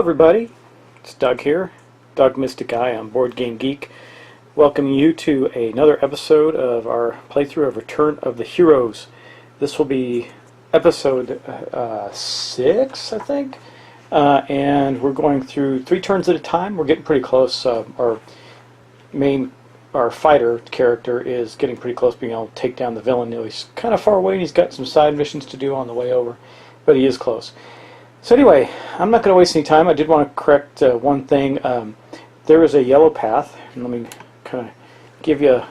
everybody, it's Doug here, Doug Mystic Eye on Board Game Geek, welcoming you to another episode of our playthrough of Return of the Heroes. This will be episode 6, I think, and we're going through 3 turns at a time. We're getting pretty close. Our fighter character is getting pretty close to being able to take down the villain. He's kind of far away and he's got some side missions to do on the way over, but he is close. So anyway, I'm not going to waste any time. I did want to correct one thing. There is a yellow path, and let me kind of give you a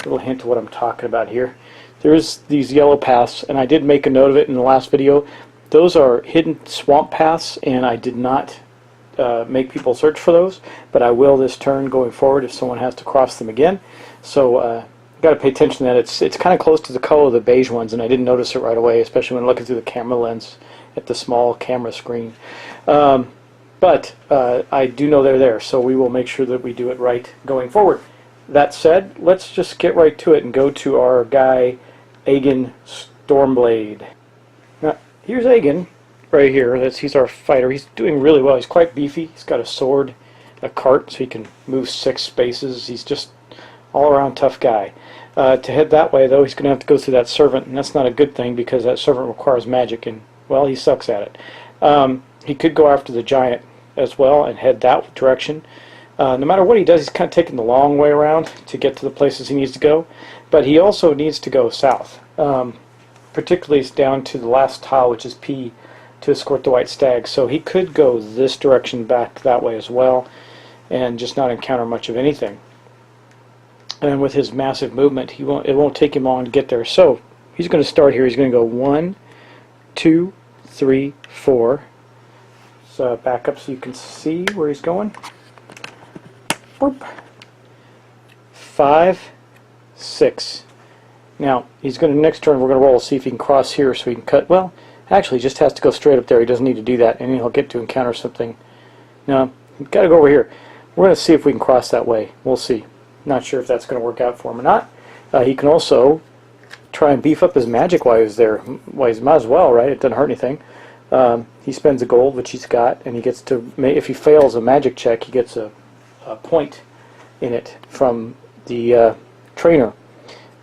little hint of what I'm talking about here. There is these yellow paths, and I did make a note of it in the last video. Those are hidden swamp paths, and I did not make people search for those, but I will this turn going forward if someone has to cross them again. So got to pay attention to that. It's kind of close to the color of the beige ones, and I didn't notice it right away, especially when looking through the camera lens at the small camera screen. But I do know they're there, so we will make sure that we do it right going forward. That said, let's just get right to it and go to our guy, Aegon Stormblade. Now, here's Aegon right here. He's our fighter. He's doing really well. He's quite beefy. He's got a sword, a cart, so he can move 6 spaces. He's just all-around tough guy. To head that way, though, he's going to have to go through that servant, and that's not a good thing because that servant requires magic, and well, he sucks at it. He could go after the giant as well and head that direction. No matter what he does, he's kind of taking the long way around to get to the places he needs to go. But he also needs to go south, particularly down to the last tile, which is P, to escort the white stag. So he could go this direction back that way as well and just not encounter much of anything. And with his massive movement, it won't take him long to get there. So he's going to start here. He's going to go 1, 2, 3, 4. So back up so you can see where he's going. Boop. 5, 6. Now he's going to next turn. We're going to roll, see if he can cross here so he can cut. Well, actually, he just has to go straight up there. He doesn't need to do that, and he'll get to encounter something. No, he's got to go over here. We're going to see if we can cross that way. We'll see. Not sure if that's going to work out for him or not. He can also try and beef up his magic while he's there. Well, he might as well, right? It doesn't hurt anything. He spends a gold, which he's got, and he gets to, if he fails a magic check, he gets a point in it from the trainer.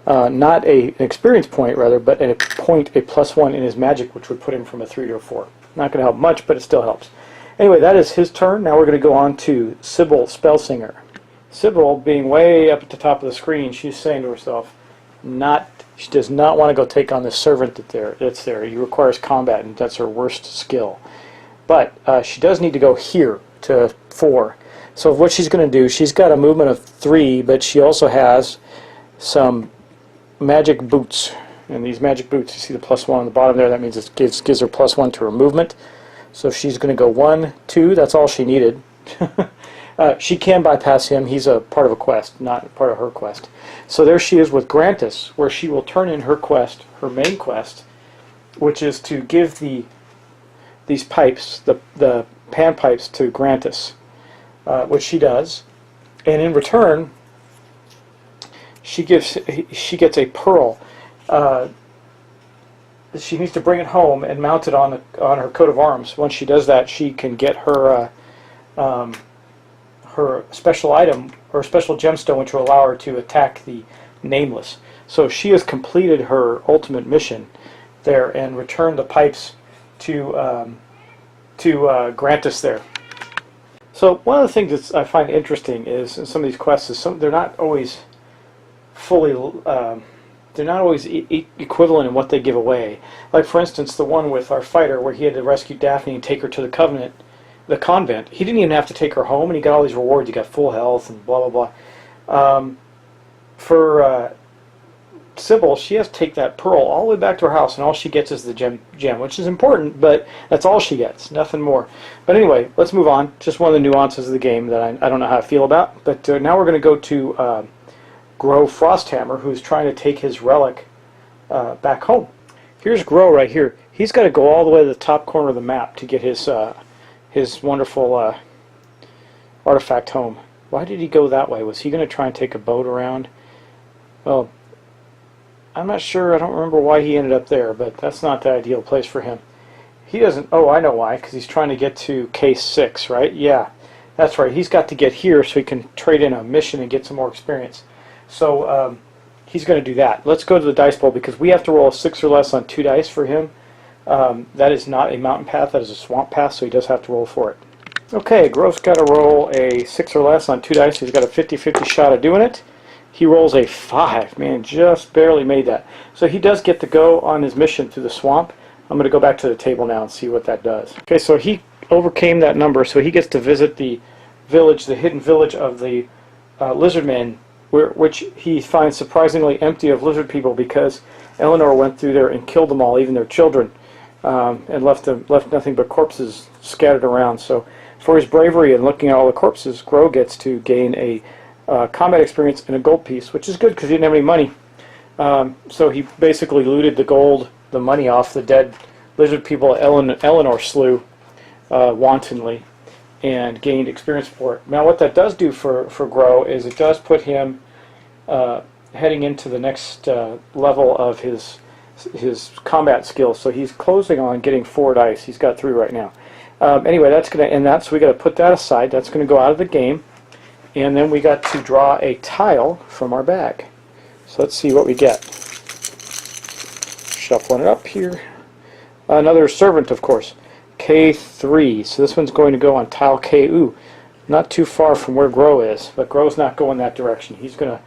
Not an experience point, rather, but a point, a +1 in his magic, which would put him from a 3 to a 4. Not going to help much, but it still helps. Anyway, that is his turn. Now we're going to go on to Sybil, Spellsinger. Sybil, being way up at the top of the screen, she's saying to herself, she does not want to go take on this servant that's there. He requires combat, and that's her worst skill. But she does need to go here to 4. So what she's going to do, she's got a movement of 3, but she also has some magic boots. And these magic boots, you see the +1 on the bottom there, that means it gives her +1 to her movement. So she's going to go 1, 2, that's all she needed. She can bypass him. He's a part of a quest, not part of her quest. So there she is with Grantis, where she will turn in her quest, her main quest, which is to give these pipes, the pan pipes, to Grantis, which she does. And in return, she gets a pearl. She needs to bring it home and mount it on her coat of arms. Once she does that, she can get her her special item or special gemstone, which will allow her to attack the Nameless. So she has completed her ultimate mission there and returned the pipes to Grantis there. So one of the things that I find interesting is in some of these quests is they're not always fully they're not always equivalent in what they give away. Like for instance, the one with our fighter where he had to rescue Daphne and take her to the convent. He didn't even have to take her home, and he got all these rewards. He got full health and blah blah blah. For Sybil, she has to take that pearl all the way back to her house, and all she gets is the gem, which is important, but that's all she gets, nothing more. But anyway, let's move on. Just one of the nuances of the game that I don't know how I feel about. But now we're going to go to Grow Frosthammer, who's trying to take his relic back home. Here's Grow right here. He's got to go all the way to the top corner of the map to get his wonderful artifact home. Why did he go that way? Was he going to try and take a boat around? Well, I'm not sure. I don't remember why he ended up there, but that's not the ideal place for him. He doesn't... Oh, I know why. Because he's trying to get to K6, right? Yeah, that's right. He's got to get here so he can trade in a mission and get some more experience. So he's going to do that. Let's go to the dice bowl because we have to roll a 6 or less on 2 dice for him. That is not a mountain path. That is a swamp path, so he does have to roll for it. Okay, Groff's got to roll a 6 or less on 2 dice. He's got a 50-50 shot of doing it. He rolls a 5. Man, just barely made that. So he does get to go on his mission through the swamp. I'm going to go back to the table now and see what that does. Okay, so he overcame that number, so he gets to visit the village, the hidden village of the lizard men, which he finds surprisingly empty of lizard people because Eleanor went through there and killed them all, even their children, and left nothing but corpses scattered around. So for his bravery and looking at all the corpses, Groff gets to gain a combat experience and a gold piece, which is good because he didn't have any money. So he basically looted the money off the dead lizard people Eleanor slew wantonly and gained experience for it. Now what that does do for Groff is it does put him heading into the next level of his combat skills. So he's closing on getting 4 dice. He's got 3 right now. Anyway, that's going to end that, so we got to put that aside. That's going to go out of the game. And then we got to draw a tile from our bag. So let's see what we get. Shuffling it up here. Another servant, of course. K3. So this one's going to go on tile K. Ooh, not too far from where Groff is, but Groff's not going that direction. He's going to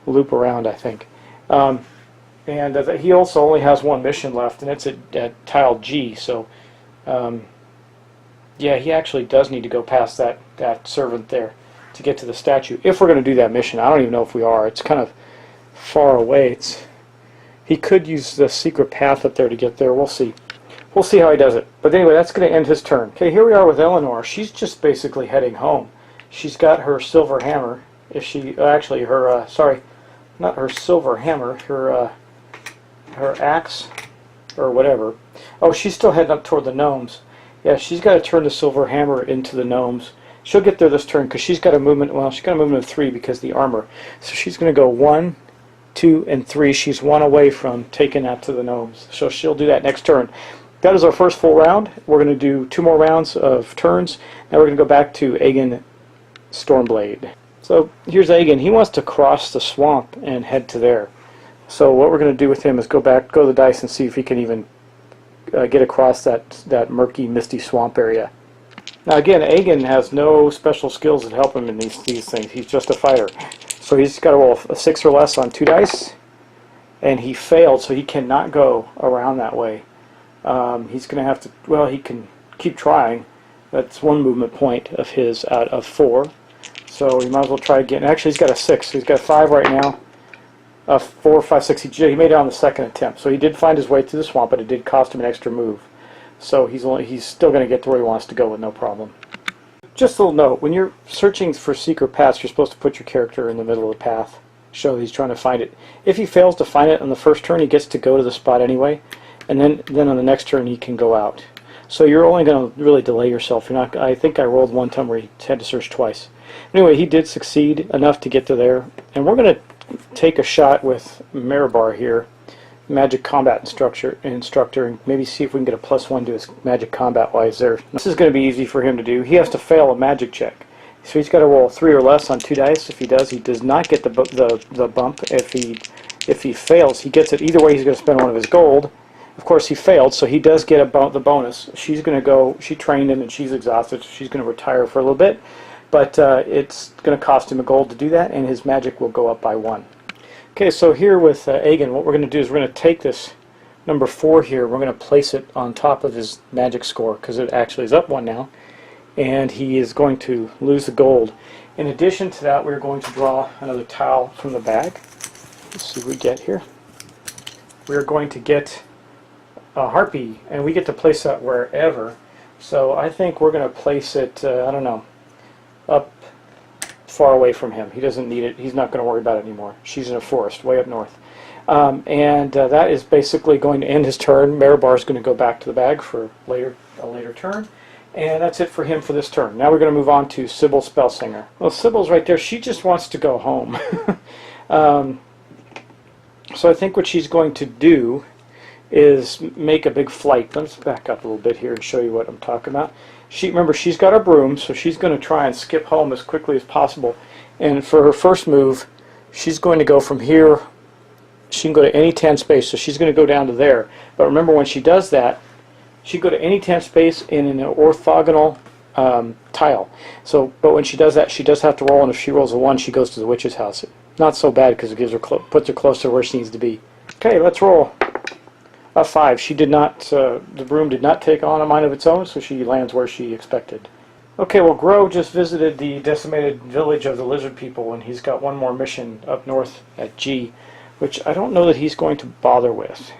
loop around, I think. And he also only has 1 mission left, and it's at tile G. So, yeah, he actually does need to go past that servant there to get to the statue. If we're going to do that mission, I don't even know if we are. It's kind of far away. He could use the secret path up there to get there. We'll see. We'll see how he does it. But anyway, that's going to end his turn. Okay, here we are with Eleanor. She's just basically heading home. She's got her silver hammer. Actually, her sorry, not her silver hammer. Her axe or whatever. Oh, she's still heading up toward the gnomes. Yeah, she's got to turn the silver hammer into the gnomes. She'll get there this turn because she's got a movement. Well, she's got a movement of 3 because of the armor. So she's going to go 1, 2, and 3. She's 1 away from taking that to the gnomes. So she'll do that next turn. That is our first full round. We're going to do 2 more rounds of turns. Now we're going to go back to Aegon Stormblade. So here's Aegon. He wants to cross the swamp and head to there. So what we're going to do with him is go to the dice and see if he can even get across that murky, misty swamp area. Now again, Aegon has no special skills that help him in these things. He's just a fighter. So he's got to roll a 6 or less on 2 dice, and he failed, so he cannot go around that way. He's going to have to, well, he can keep trying. That's 1 movement point of his out of 4. So he might as well try again. Actually, he's got a 6. So he's got a 5 right now. 4, 5, 6. He made it on the 2nd attempt. So he did find his way through the swamp, but it did cost him an extra move. So he's still going to get to where he wants to go with no problem. Just a little note, when you're searching for secret paths, you're supposed to put your character in the middle of the path. Show that he's trying to find it. If he fails to find it on the first turn, he gets to go to the spot anyway. And then on the next turn, he can go out. So you're only going to really delay yourself. You're not. I think I rolled 1 time where he had to search twice. Anyway, he did succeed enough to get to there. And we're going to take a shot with Maribar here, Magic Combat instructor, and maybe see if we can get a +1 to his Magic Combat while he's there. This is going to be easy for him to do. He has to fail a magic check. So he's got to roll 3 or less on 2 dice. If he does not get the bump. If he fails, he gets it. Either way, he's going to spend 1 of his gold. Of course, he failed, so he does get the bonus. She's going to go. She trained him, and she's exhausted, so she's going to retire for a little bit. But it's going to cost him a gold to do that, and his magic will go up by 1. Okay, so here with Aegon, what we're going to do is we're going to take this number 4 here. We're going to place it on top of his magic score because it actually is up 1 now, and he is going to lose the gold. In addition to that, we're going to draw another tile from the bag. Let's see what we get here. We're going to get a harpy, and we get to place that wherever. So I think we're going to place it, I don't know, up far away from him. He doesn't need it. He's not going to worry about it anymore. She's in a forest way up north. That is basically going to end his turn. Maribar is going to go back to the bag for a later turn. And that's it for him for this turn. Now we're going to move on to Sybil Spellsinger. Well, Sybil's right there. She just wants to go home. So I think what she's going to do is make a big flight. Let's back up a little bit here and show you what I'm talking about. Remember, she's got a broom, so she's going to try and skip home as quickly as possible. And for her first move, she's going to go from here. She can go to any 10 space, so she's going to go down to there. But remember, when she does that, she can go to any 10 space in an orthogonal tile. So, but when she does that, she does have to roll, and if she rolls a 1, she goes to the witch's house. Not so bad because it gives her puts her closer to where she needs to be. Okay, let's roll. A 5. She did not. The broom did not take on a mind of its own, so she lands where she expected. Okay, well, Grow just visited the decimated village of the lizard people, and he's got one more mission up north at G, which I don't know that he's going to bother with.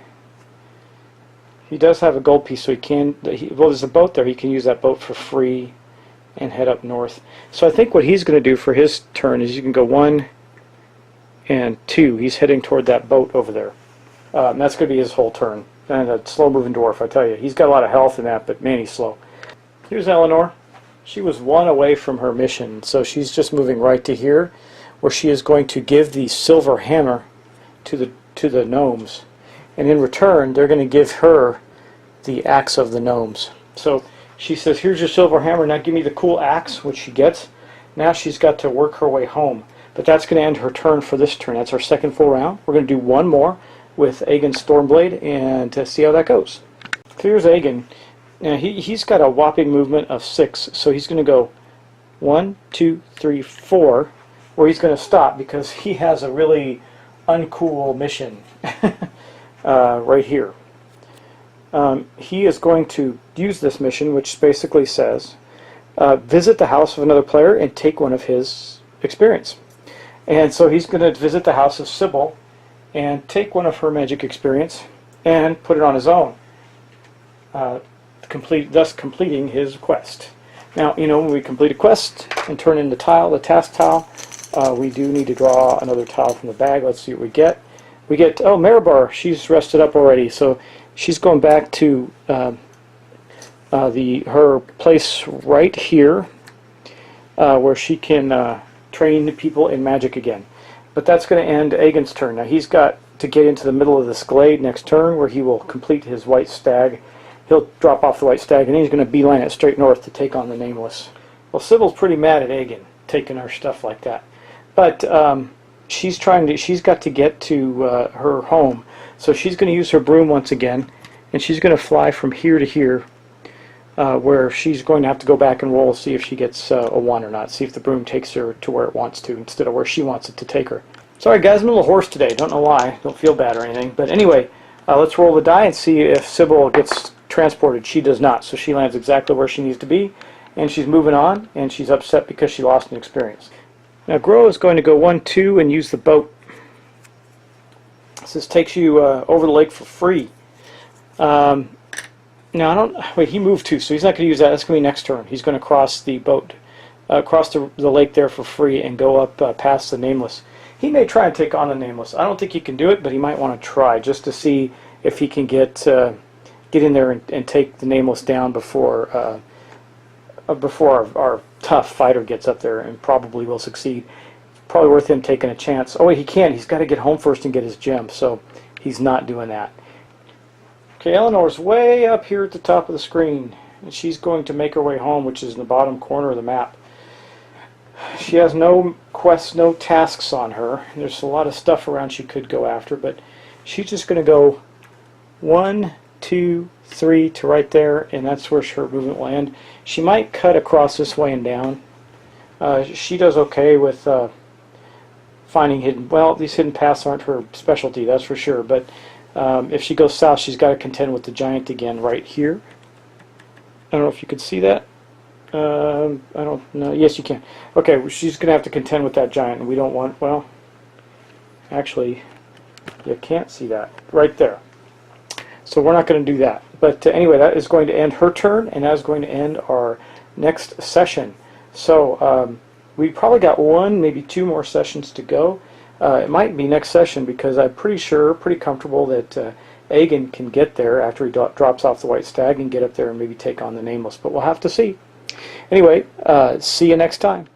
He does have a gold piece, so he can. Well, there's a boat there. He can use that boat for free and head up north. So I think what he's going to do for his turn is you can go 1 and 2. He's heading toward that boat over there. And that's going to be his whole turn. And a slow-moving dwarf, I tell you. He's got a lot of health in that, but man, he's slow. Here's Eleanor. She was 1 away from her mission, so she's just moving right to here, where she is going to give the silver hammer to the gnomes. And in return, they're going to give her the axe of the gnomes. So she says, here's your silver hammer, now give me the cool axe, which she gets. Now she's got to work her way home. But that's going to end her turn for this turn. That's our second full round. We're going to do one more with Aegon's Stormblade and to see how that goes. Here's Aegon. Now he's got a whopping movement of 6, so he's going to go 1, 2, 3, 4, where he's going to stop because he has a really uncool mission right here. He is going to use this mission, which basically says, visit the house of another player and take one of his experience. And so he's going to visit the house of Sybil and take one of her magic experience and put it on his own, thus completing his quest. Now, you know, when we complete a quest and turn in the tile, the task tile, we do need to draw another tile from the bag. Let's see what we get. We get, oh, Maribar, she's rested up already, so she's going back to her place right here where she can train people in magic again. But that's going to end Aegon's turn. Now he's got to get into the middle of this glade next turn where he will complete his white stag. He'll drop off the white stag and he's going to beeline it straight north to take on the Nameless. Well, Sybil's pretty mad at Aegon taking her stuff like that. But she's got to get to her home. So she's going to use her broom once again, and she's going to fly from here to here, where she's going to have to go back and roll, see if she gets a 1 or not, see if the broom takes her to where it wants to instead of where she wants it to take her. Sorry guys, I'm a little hoarse today, don't know why, don't feel bad or anything, but anyway, let's roll the die and see if Sybil gets transported. She does not, so she lands exactly where she needs to be, and she's moving on, and she's upset because she lost an experience. Now Grow is going to go 1, 2 and use the boat. This takes you over the lake for free. Now, wait, he moved 2, so he's not going to use that. That's going to be next turn. He's going to cross the boat, cross the lake there for free and go up past the Nameless. He may try and take on the Nameless. I don't think he can do it, but he might want to try just to see if he can get in there and take the Nameless down before our tough fighter gets up there, and probably will succeed. Probably worth him taking a chance. Oh, wait, he can't. He's got to get home first and get his gem, so he's not doing that. Okay, Eleanor's way up here at the top of the screen, and she's going to make her way home, which is in the bottom corner of the map. She has no quests, no tasks on her. There's a lot of stuff around she could go after, but she's just going to go 1, 2, 3 to right there, and that's where her movement will end. She might cut across this way and down. She does okay with finding hidden. Well, these hidden paths aren't her specialty, that's for sure, but if she goes south, she's got to contend with the giant again right here. I don't know if you could see that. I don't know. Yes, you can. Okay, she's going to have to contend with that giant, and we don't want, well, actually, you can't see that. Right there. So we're not going to do that. But anyway, that is going to end her turn, and that is going to end our next session. So we probably got 1, maybe 2 more sessions to go. It might be next session because I'm pretty comfortable that Aegon can get there after he drops off the white stag and get up there and maybe take on the Nameless. But we'll have to see. Anyway, see you next time.